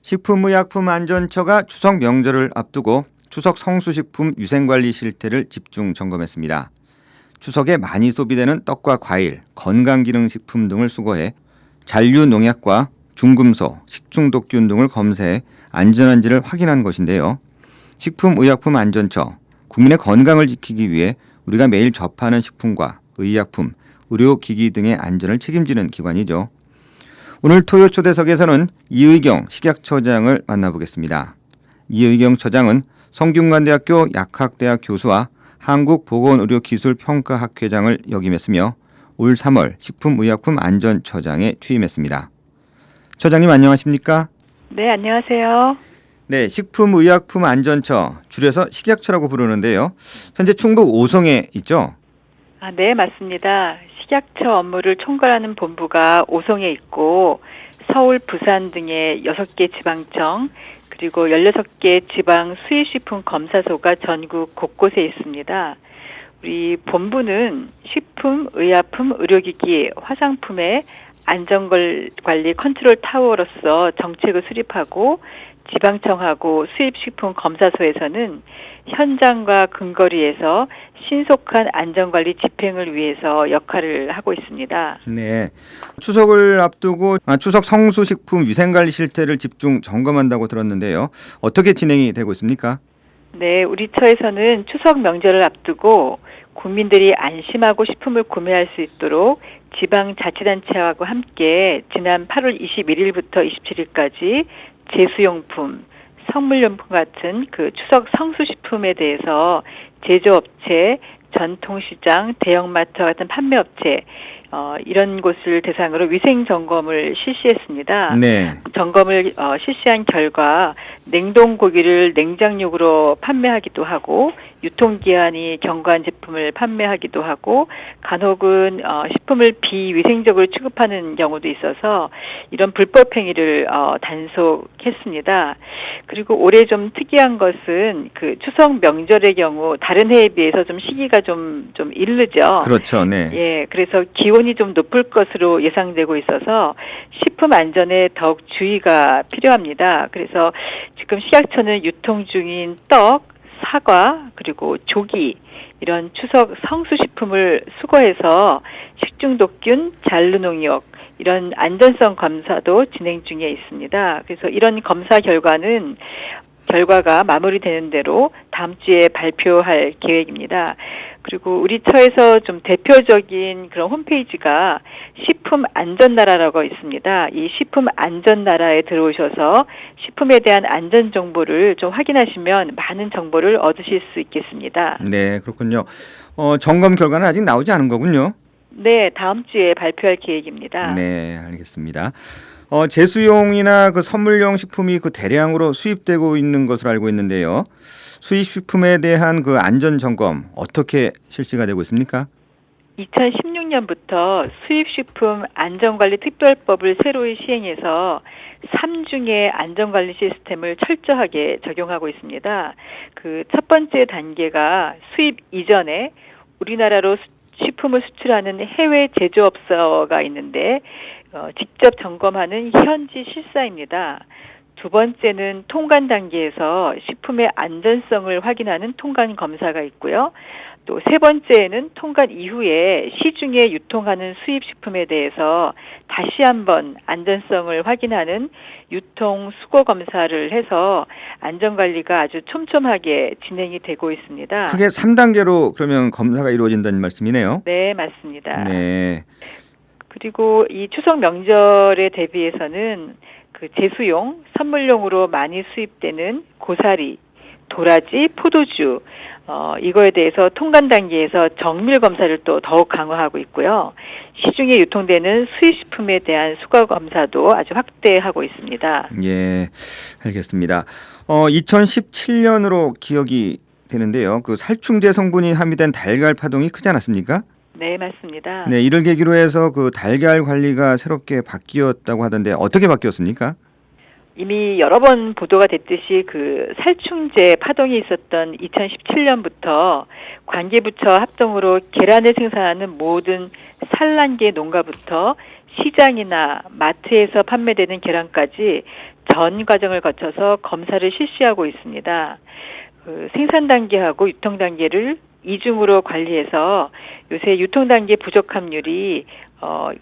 식품의약품안전처가 추석 명절을 앞두고 추석 성수식품 위생관리 실태를 집중 점검했습니다. 추석에 많이 소비되는 떡과 과일, 건강기능식품 등을 수거해 잔류농약과 중금속, 식중독균 등을 검사해 안전한지를 확인한 것인데요. 식품의약품안전처, 국민의 건강을 지키기 위해 우리가 매일 접하는 식품과 의약품, 의료기기 등의 안전을 책임지는 기관이죠. 오늘 토요 초대석에서는 이의경 식약처장을 만나보겠습니다. 이의경 처장은 성균관대학교 약학대학 교수와 한국보건의료기술평가학회장을 역임했으며 올 3월 식품의약품안전처장에 취임했습니다. 처장님 안녕하십니까? 네, 안녕하세요. 네, 식품의약품안전처, 줄여서 식약처라고 부르는데요. 현재 충북 오송에 있죠? 네, 맞습니다. 식약처 업무를 총괄하는 본부가 오송에 있고 서울, 부산 등의 6개 지방청 그리고 16개 지방 수입식품 검사소가 전국 곳곳에 있습니다. 우리 본부는 식품, 의약품, 의료기기, 화장품의 안전관리 컨트롤 타워로서 정책을 수립하고 지방청하고 수입식품 검사소에서는 현장과 근거리에서 신속한 안전관리 집행을 위해서 역할을 하고 있습니다. 네, 추석을 앞두고 추석 성수식품 위생관리 실태를 집중 점검한다고 들었는데요. 어떻게 진행이 되고 있습니까? 네, 우리 처에서는 추석 명절을 앞두고 국민들이 안심하고 식품을 구매할 수 있도록 지방자치단체하고 함께 지난 8월 21일부터 27일까지 제수용품, 선물용품 같은 그 추석 성수식품에 대해서 제조업체, 전통시장, 대형마트와 같은 판매업체 이런 곳을 대상으로 위생점검을 실시했습니다. 네. 점검을 실시한 결과 냉동고기를 냉장육으로 판매하기도 하고 유통기한이 경과한 제품을 판매하기도 하고 간혹은 식품을 비위생적으로 취급하는 경우도 있어서 이런 불법 행위를 단속했습니다. 그리고 올해 좀 특이한 것은 그 추석 명절의 경우 다른 해에 비해서 좀 시기가 좀 이르죠. 그렇죠. 네. 예, 그래서 기온이 좀 높을 것으로 예상되고 있어서 식품 안전에 더욱 주의가 필요합니다. 그래서 지금 식약처는 유통 중인 떡, 사과, 그리고 조기 이런 추석 성수식품을 수거해서 식중독균, 잔류농약 이런 안전성 검사도 진행 중에 있습니다. 그래서 이런 검사 결과가 마무리되는 대로 다음 주에 발표할 계획입니다. 그리고 우리 처에서 좀 대표적인 그런 홈페이지가 식품안전나라라고 있습니다. 이 식품안전나라에 들어오셔서 식품에 대한 안전 정보를 좀 확인하시면 많은 정보를 얻으실 수 있겠습니다. 네, 그렇군요. 점검 결과는 아직 나오지 않은 거군요. 네, 다음 주에 발표할 계획입니다. 네, 알겠습니다. 제수용이나 그 선물용 식품이 그 대량으로 수입되고 있는 것으로 알고 있는데요. 수입식품에 대한 그 안전 점검 어떻게 실시가 되고 있습니까? 2016년부터 수입식품 안전관리 특별법을 새로이 시행해서 3중의 안전관리 시스템을 철저하게 적용하고 있습니다. 그 첫 번째 단계가 수입 이전에 우리나라로 식품을 수출하는 해외 제조업소가 있는데 직접 점검하는 현지 실사입니다. 두 번째는 통관 단계에서 식품의 안전성을 확인하는 통관 검사가 있고요. 또 세 번째는 통관 이후에 시중에 유통하는 수입식품에 대해서 다시 한번 안전성을 확인하는 유통 수거 검사를 해서 안전관리가 아주 촘촘하게 진행이 되고 있습니다. 크게 3단계로 그러면 검사가 이루어진다는 말씀이네요. 네, 맞습니다. 네. 그리고 이 추석 명절에 대비해서는 그 제수용, 선물용으로 많이 수입되는 고사리, 도라지, 포도주 이거에 대해서 통관 단계에서 정밀 검사를 또 더욱 강화하고 있고요. 시중에 유통되는 수입식품에 대한 수거 검사도 아주 확대하고 있습니다. 예, 알겠습니다. 2017년으로 기억이 되는데요. 그 살충제 성분이 함유된 달걀 파동이 크지 않았습니까? 네, 맞습니다. 네, 이를 계기로 해서 그 달걀 관리가 새롭게 바뀌었다고 하던데 어떻게 바뀌었습니까? 이미 여러 번 보도가 됐듯이 그 살충제 파동이 있었던 2017년부터 관계부처 합동으로 계란을 생산하는 모든 산란계 농가부터 시장이나 마트에서 판매되는 계란까지 전 과정을 거쳐서 검사를 실시하고 있습니다. 그 생산 단계하고 유통 단계를 이중으로 관리해서 요새 유통 단계 부적 함률이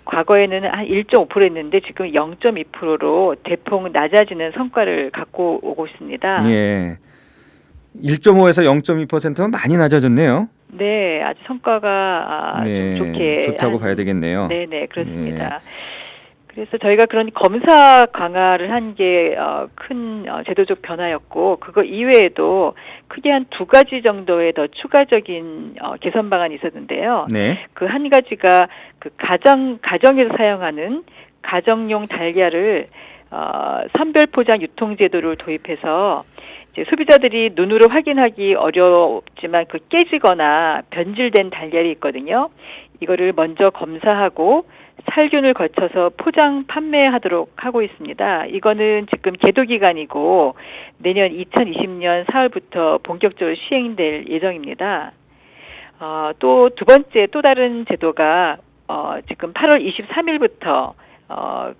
과거에는 한 1.5%였는데 지금 0.2%로 대폭 낮아지는 성과를 갖고 오고 있습니다. 예. 1.5에서 0.2%면 많이 낮아졌네요. 네, 아주 성과가 네, 좀 좋게 좋다고 봐야 되겠네요. 네네, 그렇습니다. 그래서 저희가 그런 검사 강화를 한 게 큰 제도적 변화였고, 그거 이외에도 크게 한 2가지 정도의 더 추가적인 개선 방안이 있었는데요. 네. 그 한 가지가 그 가정에서 사용하는 가정용 달걀을 선별 포장 유통 제도를 도입해서 이제 소비자들이 눈으로 확인하기 어렵지만 그 깨지거나 변질된 달걀이 있거든요. 이거를 먼저 검사하고 살균을 거쳐서 포장 판매하도록 하고 있습니다. 이거는 지금 계도 기간이고 내년 2020년 4월부터 본격적으로 시행될 예정입니다. 또 두 번째 또 다른 제도가 지금 8월 23일부터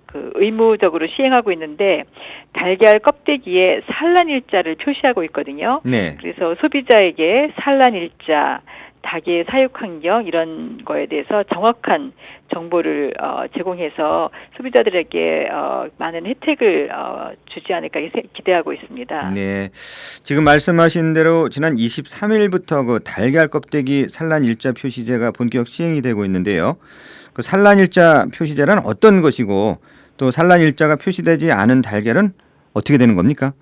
그 의무적으로 시행하고 있는데 달걀 껍데기에 산란일자를 표시하고 있거든요. 네. 그래서 소비자에게 산란일자, 닭의 사육 환경 이런 거에 대해서 정확한 정보를 제공해서 소비자들에게 많은 혜택을 주지 않을까 기대하고 있습니다. 네. 지금 말씀하신 대로 지난 23일부터 그 달걀 껍데기 산란 일자 표시제가 본격 시행이 되고 있는데요. 그 산란 일자 표시제란 어떤 것이고 또 산란 일자가 표시되지 않은 달걀은 어떻게 되는 겁니까?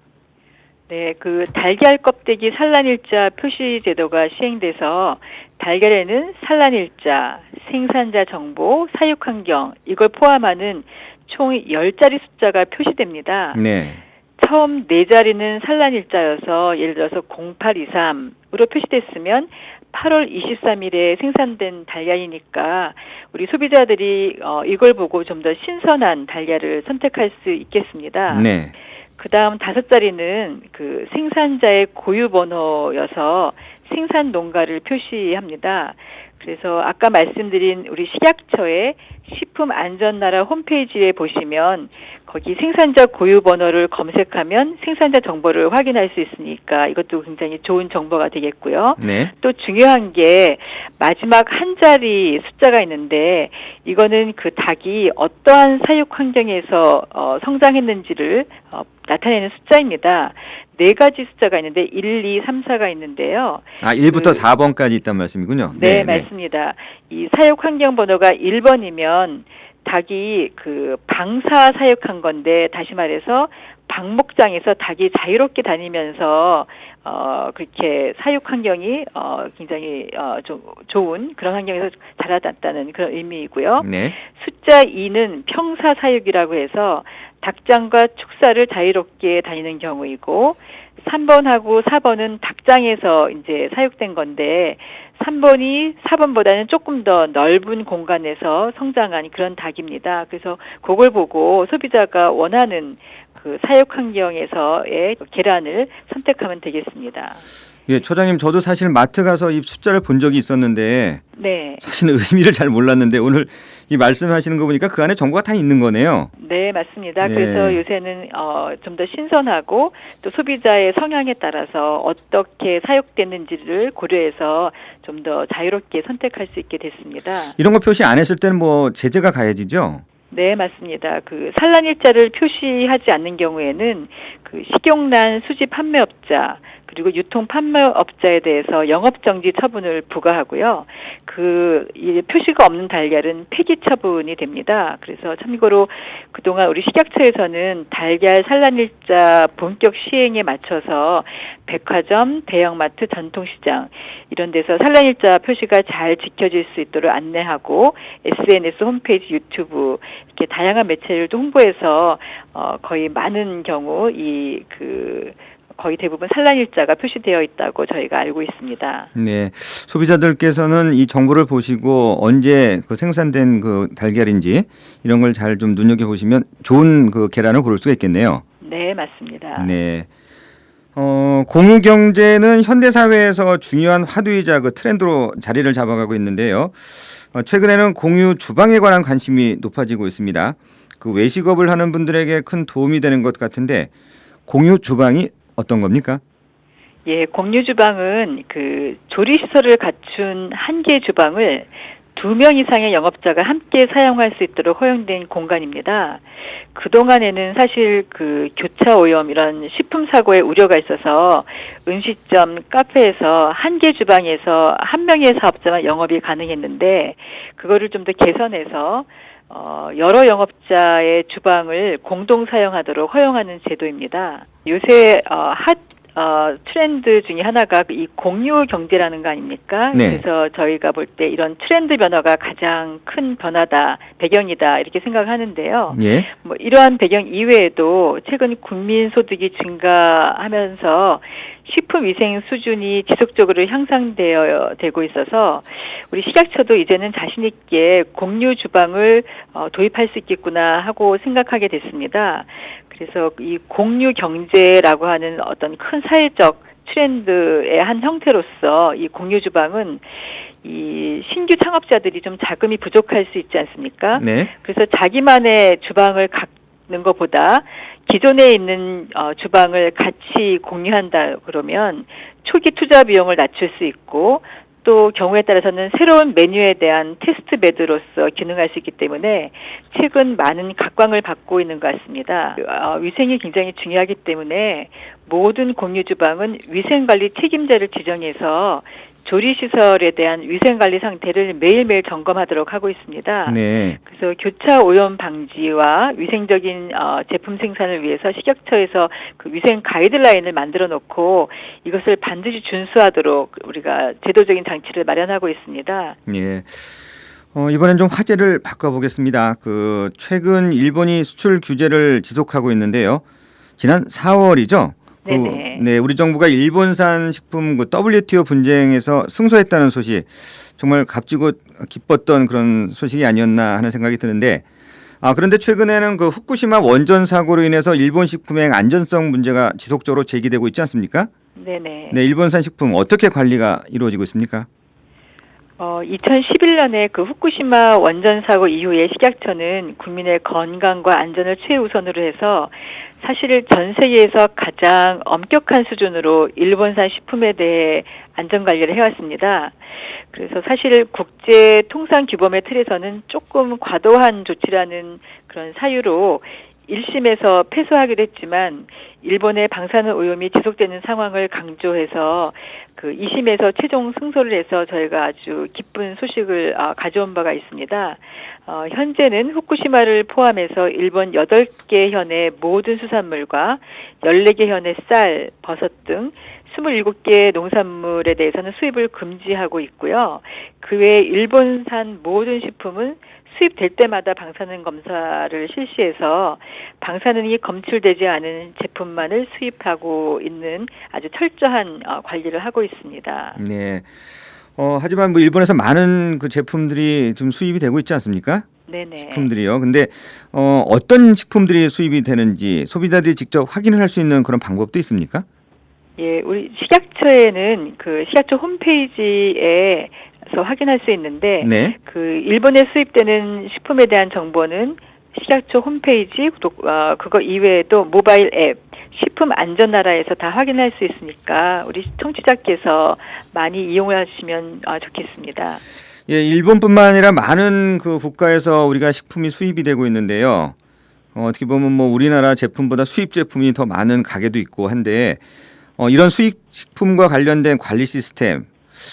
네, 그 달걀 껍데기 산란일자 표시 제도가 시행돼서 달걀에는 산란일자, 생산자 정보, 사육 환경 이걸 포함하는 총 10자리 숫자가 표시됩니다. 네. 처음 4자리는 산란일자여서 예를 들어서 0823으로 표시됐으면 8월 23일에 생산된 달걀이니까 우리 소비자들이 이걸 보고 좀 더 신선한 달걀을 선택할 수 있겠습니다. 네. 그 다음 5자리는 그 생산자의 고유 번호여서 생산 농가를 표시합니다. 그래서 아까 말씀드린 우리 식약처의 식품안전나라 홈페이지에 보시면 거기 생산자 고유 번호를 검색하면 생산자 정보를 확인할 수 있으니까 이것도 굉장히 좋은 정보가 되겠고요. 네. 또 중요한 게 마지막 한 자리 숫자가 있는데 이거는 그 닭이 어떠한 사육 환경에서 성장했는지를 나타내는 숫자입니다. 4가지 숫자가 있는데 1, 2, 3, 4가 있는데요. 1부터 4번까지 있단 말씀이군요. 네, 맞습니다. 이 사육 환경 번호가 1번이면 닭이 그 방사 사육한 건데 다시 말해서 방목장에서 닭이 자유롭게 다니면서 그렇게 사육 환경이 굉장히 좀 좋은 그런 환경에서 자라났다는 그런 의미이고요. 네. 숫자 2는 평사 사육이라고 해서 닭장과 축사를 자유롭게 다니는 경우이고 3번하고 4번은 닭장에서 이제 사육된 건데 3번이 4번보다는 조금 더 넓은 공간에서 성장한 그런 닭입니다. 그래서 그걸 보고 소비자가 원하는 그 사육 환경에서의 계란을 선택하면 되겠습니다. 예, 처장님 저도 사실 마트 가서 이 숫자를 본 적이 있었는데 네. 사실 의미를 잘 몰랐는데 오늘 이 말씀하시는 거 보니까 그 안에 정보가 다 있는 거네요. 네, 맞습니다. 예. 그래서 요새는 좀 더 신선하고 또 소비자의 성향에 따라서 어떻게 사육됐는지를 고려해서 좀 더 자유롭게 선택할 수 있게 됐습니다. 이런 거 표시 안 했을 때는 뭐 제재가 가해지죠? 네, 맞습니다. 그 산란일자를 표시하지 않는 경우에는 그 식용란 수지 판매업자 그리고 유통 판매업자에 대해서 영업정지 처분을 부과하고요. 이 표시가 없는 달걀은 폐기 처분이 됩니다. 그래서 참고로 그동안 우리 식약처에서는 달걀 산란일자 본격 시행에 맞춰서 백화점, 대형마트, 전통시장 이런 데서 산란일자 표시가 잘 지켜질 수 있도록 안내하고 SNS, 홈페이지, 유튜브 이렇게 다양한 매체를 홍보해서 거의 많은 경우 거의 대부분 산란일자가 표시되어 있다고 저희가 알고 있습니다. 네, 소비자들께서는 이 정보를 보시고 언제 그 생산된 그 달걀인지 이런 걸 잘 좀 눈여겨 보시면 좋은 그 계란을 고를 수가 있겠네요. 네, 맞습니다. 네. 공유 경제는 현대 사회에서 중요한 화두이자 그 트렌드로 자리를 잡아가고 있는데요. 최근에는 공유 주방에 관한 관심이 높아지고 있습니다. 그 외식업을 하는 분들에게 큰 도움이 되는 것 같은데 공유 주방이 어떤 겁니까? 예, 공유 주방은 그 조리 시설을 갖춘 한 개의 주방을 2명 이상의 영업자가 함께 사용할 수 있도록 허용된 공간입니다. 그동안에는 사실 그 교차 오염 이런 식품 사고의 우려가 있어서 음식점, 카페에서 한 개 주방에서 한 명의 사업자만 영업이 가능했는데 그거를 좀 더 개선해서 여러 영업자의 주방을 공동 사용하도록 허용하는 제도입니다. 요새 트렌드 중에 하나가 이 공유 경제라는 거 아닙니까? 네. 그래서 저희가 볼 때 이런 트렌드 변화가 가장 큰 변화다, 배경이다 이렇게 생각하는데요. 예. 뭐 이러한 배경 이외에도 최근 국민 소득이 증가하면서 식품 위생 수준이 지속적으로 향상되고 있어서 우리 식약처도 이제는 자신 있게 공유 주방을 도입할 수 있겠구나 하고 생각하게 됐습니다. 그래서 이 공유 경제라고 하는 어떤 큰 사회적 트렌드의 한 형태로서 이 공유 주방은 이 신규 창업자들이 좀 자금이 부족할 수 있지 않습니까? 네. 그래서 자기만의 주방을 갖는 것보다 기존에 있는 주방을 같이 공유한다 그러면 초기 투자 비용을 낮출 수 있고 또 경우에 따라서는 새로운 메뉴에 대한 테스트 베드로서 기능할 수 있기 때문에 최근 많은 각광을 받고 있는 것 같습니다. 위생이 굉장히 중요하기 때문에 모든 공유 주방은 위생관리 책임자를 지정해서 조리시설에 대한 위생관리 상태를 매일매일 점검하도록 하고 있습니다. 네. 그래서 교차 오염 방지와 위생적인 제품 생산을 위해서 식약처에서 그 위생 가이드라인을 만들어 놓고 이것을 반드시 준수하도록 우리가 제도적인 장치를 마련하고 있습니다. 예. 이번엔 좀 화제를 바꿔보겠습니다. 최근 일본이 수출 규제를 지속하고 있는데요. 지난 4월이죠. 네네. 우리 정부가 일본산 식품 WTO 분쟁에서 승소했다는 소식, 정말 값지고 기뻤던 그런 소식이 아니었나 하는 생각이 드는데, 그런데 최근에는 그 후쿠시마 원전 사고로 인해서 일본 식품의 안전성 문제가 지속적으로 제기되고 있지 않습니까? 네네. 네, 일본산 식품 어떻게 관리가 이루어지고 있습니까? 2011년에 그 후쿠시마 원전 사고 이후에 식약처는 국민의 건강과 안전을 최우선으로 해서 사실 전 세계에서 가장 엄격한 수준으로 일본산 식품에 대해 안전관리를 해왔습니다. 그래서 사실 국제 통상 규범의 틀에서는 조금 과도한 조치라는 그런 사유로 1심에서 패소하기도 했지만 일본의 방사능 오염이 지속되는 상황을 강조해서 그 2심에서 최종 승소를 해서 저희가 아주 기쁜 소식을 가져온 바가 있습니다. 현재는 후쿠시마를 포함해서 일본 8개 현의 모든 수산물과 14개 현의 쌀, 버섯 등 27개 농산물에 대해서는 수입을 금지하고 있고요. 그 외에 일본산 모든 식품은 수입될 때마다 방사능 검사를 실시해서 방사능이 검출되지 않은 제품만을 수입하고 있는 아주 철저한 관리를 하고 있습니다. 네. 하지만 뭐 일본에서 많은 그 제품들이 좀 수입이 되고 있지 않습니까? 네네. 식품들이요. 근데 어떤 식품들이 수입이 되는지 소비자들이 직접 확인을 할 수 있는 그런 방법도 있습니까? 예, 우리 식약처에는 그 식약처 홈페이지에 서 확인할 수 있는데 네. 그 일본에 수입되는 식품에 대한 정보는 식약처 홈페이지 그거 이외에도 모바일 앱 식품 안전나라에서 다 확인할 수 있으니까 우리 청취자께서 많이 이용하시면 좋겠습니다. 예, 일본뿐만 아니라 많은 그 국가에서 우리가 식품이 수입이 되고 있는데요. 어떻게 보면 뭐 우리나라 제품보다 수입 제품이 더 많은 가게도 있고 한데 이런 수입 식품과 관련된 관리 시스템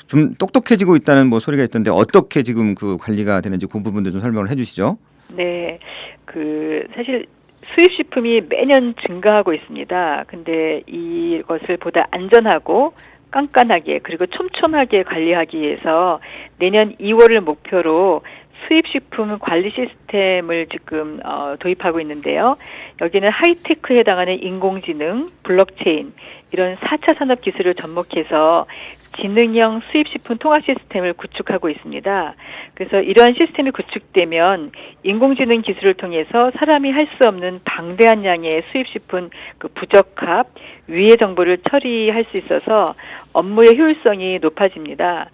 좀 똑똑해지고 있다는 뭐 소리가 있던데 어떻게 지금 그 관리가 되는지 그 부분도 좀 설명을 해주시죠. 네, 그 사실 수입 식품이 매년 증가하고 있습니다. 근데 이것을 보다 안전하고 깐깐하게 그리고 촘촘하게 관리하기 위해서 내년 2월을 목표로 수입식품 관리 시스템을 지금 도입하고 있는데요. 여기는 하이테크에 해당하는 인공지능, 블록체인 이런 4차 산업 기술을 접목해서 지능형 수입식품 통합 시스템을 구축하고 있습니다. 그래서 이러한 시스템이 구축되면 인공지능 기술을 통해서 사람이 할 수 없는 방대한 양의 수입식품 그 부적합, 위해 정보를 처리할 수 있어서 업무의 효율성이 높아집니다.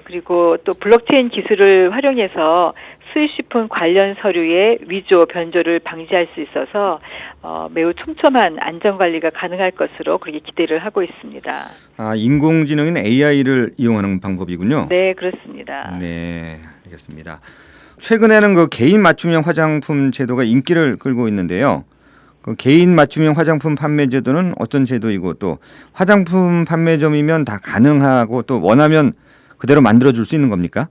그리고 또 블록체인 기술을 활용해서 수입식품 관련 서류의 위조, 변조를 방지할 수 있어서 매우 촘촘한 안전관리가 가능할 것으로 그렇게 기대를 하고 있습니다. 인공지능인 AI를 이용하는 방법이군요. 네, 그렇습니다. 네, 알겠습니다. 최근에는 그 개인 맞춤형 화장품 제도가 인기를 끌고 있는데요. 그 개인 맞춤형 화장품 판매 제도는 어떤 제도이고 또 화장품 판매점이면 다 가능하고 또 원하면 그대로 만들어줄 수 있는 겁니까?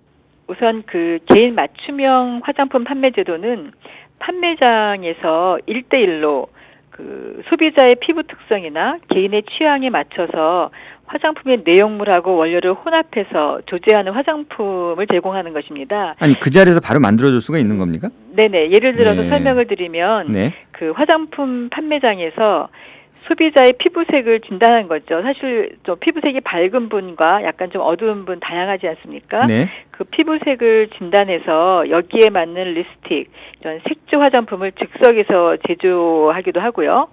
우선 그 개인 맞춤형 화장품 판매 제도는 판매장에서 1대1로 그 소비자의 피부 특성이나 개인의 취향에 맞춰서 화장품의 내용물하고 원료를 혼합해서 조제하는 화장품을 제공하는 것입니다. 아니 그 자리에서 바로 만들어줄 수가 있는 겁니까? 네네. 예를 들어서 네. 설명을 드리면 네. 그 화장품 판매장에서 소비자의 피부색을 진단한 거죠. 사실 좀 피부색이 밝은 분과 약간 좀 어두운 분 다양하지 않습니까? 네. 그 피부색을 진단해서 여기에 맞는 립스틱, 이런 색조 화장품을 즉석에서 제조하기도 하고요.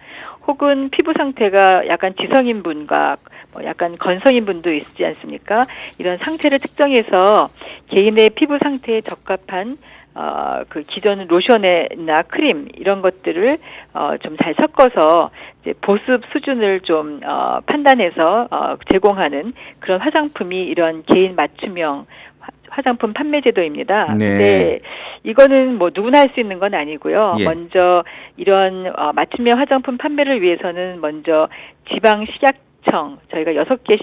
혹은 피부 상태가 약간 지성인 분과 약간 건성인 분도 있지 않습니까? 이런 상태를 특정해서 개인의 피부 상태에 적합한 그 기존 로션이나 크림 이런 것들을 좀 잘 섞어서 이제 보습 수준을 좀 판단해서 제공하는 그런 화장품이 이런 개인 맞춤형 화장품 판매 제도입니다. 네. 근데 이거는 뭐 누구나 할 수 있는 건 아니고요. 예. 먼저 이런 맞춤형 화장품 판매를 위해서는 먼저 지방 식약청 저희가 6개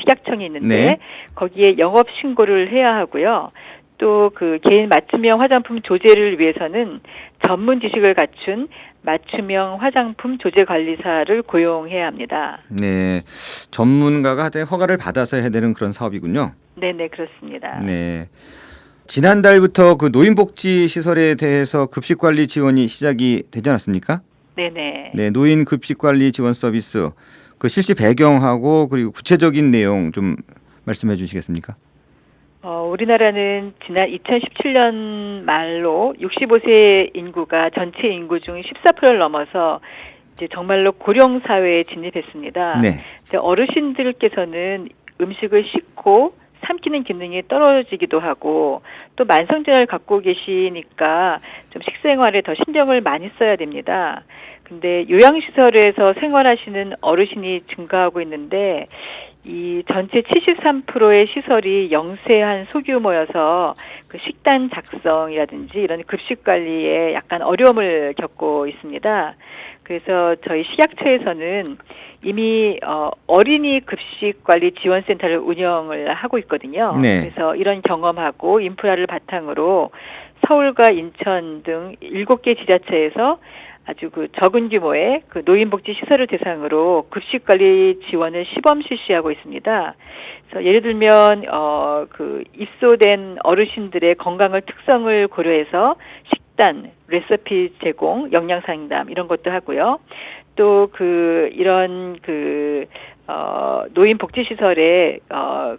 식약청이 있는데 네. 거기에 영업 신고를 해야 하고요. 또 그 개인 맞춤형 화장품 조제를 위해서는 전문 지식을 갖춘 맞춤형 화장품 조제 관리사를 고용해야 합니다. 네. 전문가가 허가를 받아서 해야 되는 그런 사업이군요. 네네 그렇습니다. 네. 지난달부터 그 노인복지 시설에 대해서 급식관리 지원이 시작이 되지 않았습니까? 네네. 네, 노인 급식관리 지원 서비스 그 실시 배경하고 그리고 구체적인 내용 좀 말씀해 주시겠습니까? 우리나라는 지난 2017년 말로 65세 인구가 전체 인구 중 14%를 넘어서 이제 정말로 고령 사회에 진입했습니다. 네. 이제 어르신들께서는 음식을 씻고 삼키는 기능이 떨어지기도 하고 또 만성질환을 갖고 계시니까 좀 식생활에 더 신경을 많이 써야 됩니다. 근데 요양시설에서 생활하시는 어르신이 증가하고 있는데 이 전체 73%의 시설이 영세한 소규모여서 그 식단 작성이라든지 이런 급식 관리에 약간 어려움을 겪고 있습니다. 그래서 저희 식약처에서는 이미 어린이 급식 관리 지원센터를 운영을 하고 있거든요. 네. 그래서 이런 경험하고 인프라를 바탕으로 서울과 인천 등 7개 지자체에서 아주 그 적은 규모의 그 노인복지 시설을 대상으로 급식 관리 지원을 시범 실시하고 있습니다. 그래서 예를 들면 그 입소된 어르신들의 건강을 특성을 고려해서 식단, 레시피 제공, 영양 상담 이런 것도 하고요. 또 그 이런 그 노인복지 시설의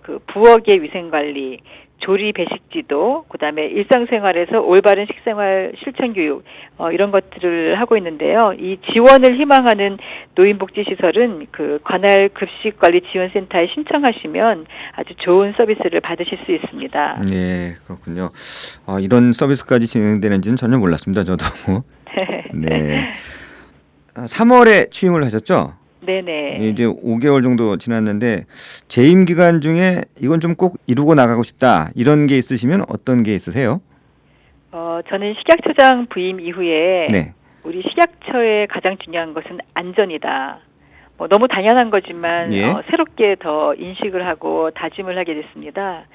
그 부엌의 위생 관리, 조리 배식 지도, 그다음에 일상생활에서 올바른 식생활 실천 교육 이런 것들을 하고 있는데요. 이 지원을 희망하는 노인복지시설은 그 관할 급식관리지원센터에 신청하시면 아주 좋은 서비스를 받으실 수 있습니다. 네, 그렇군요. 이런 서비스까지 진행되는지는 전혀 몰랐습니다. 저도. 네. 3월에 취임을 하셨죠? 네네. 이제 5개월 정도 지났는데 재임 기간 중에 이건 좀 꼭 이루고 나가고 싶다 이런 게 있으시면 어떤 게 있으세요? 저는 식약처장 부임 이후에 네. 우리 식약처의 가장 중요한 것은 안전이다. 너무 당연한 거지만 예. 새롭게 더 인식을 하고 다짐을 하게 됐습니다.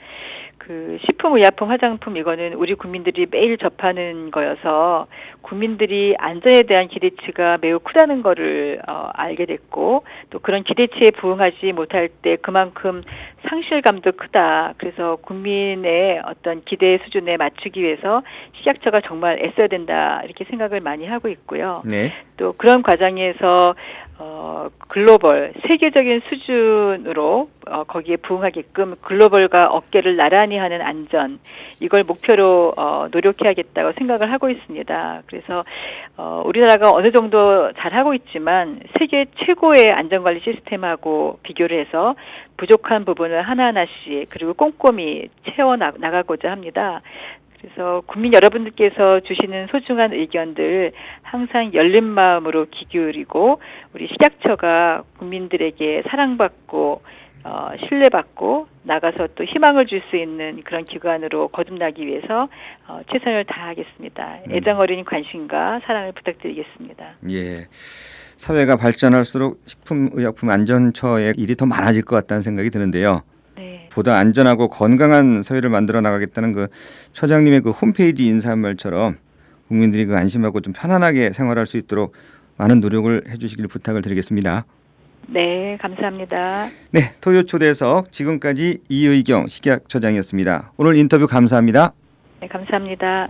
그 식품의약품, 화장품 이거는 우리 국민들이 매일 접하는 거여서 국민들이 안전에 대한 기대치가 매우 크다는 거를 알게 됐고 또 그런 기대치에 부응하지 못할 때 그만큼 상실감도 크다. 그래서 국민의 어떤 기대 수준에 맞추기 위해서 식약처가 정말 애써야 된다 이렇게 생각을 많이 하고 있고요. 네. 또 그런 과정에서 글로벌 세계적인 수준으로 거기에 부응하게끔 글로벌과 어깨를 나란히 하는 안전 이걸 목표로 노력해야겠다고 생각을 하고 있습니다. 그래서 우리나라가 어느 정도 잘하고 있지만 세계 최고의 안전관리 시스템하고 비교를 해서 부족한 부분을 하나하나씩 그리고 꼼꼼히 채워 나가고자 합니다. 그래서 국민 여러분들께서 주시는 소중한 의견들 항상 열린 마음으로 귀 기울이고 우리 식약처가 국민들에게 사랑받고 신뢰받고 나가서 또 희망을 줄 수 있는 그런 기관으로 거듭나기 위해서 최선을 다하겠습니다. 애정어린 관심과 사랑을 부탁드리겠습니다. 예. 사회가 발전할수록 식품의약품안전처의 일이 더 많아질 것 같다는 생각이 드는데요. 네. 보다 안전하고 건강한 사회를 만들어 나가겠다는 그 처장님의 그 홈페이지 인사한 말처럼 국민들이 그 안심하고 좀 편안하게 생활할 수 있도록 많은 노력을 해주시길 부탁을 드리겠습니다. 네, 감사합니다. 네, 토요 초대석 지금까지 이의경 식약처장이었습니다. 오늘 인터뷰 감사합니다. 네, 감사합니다.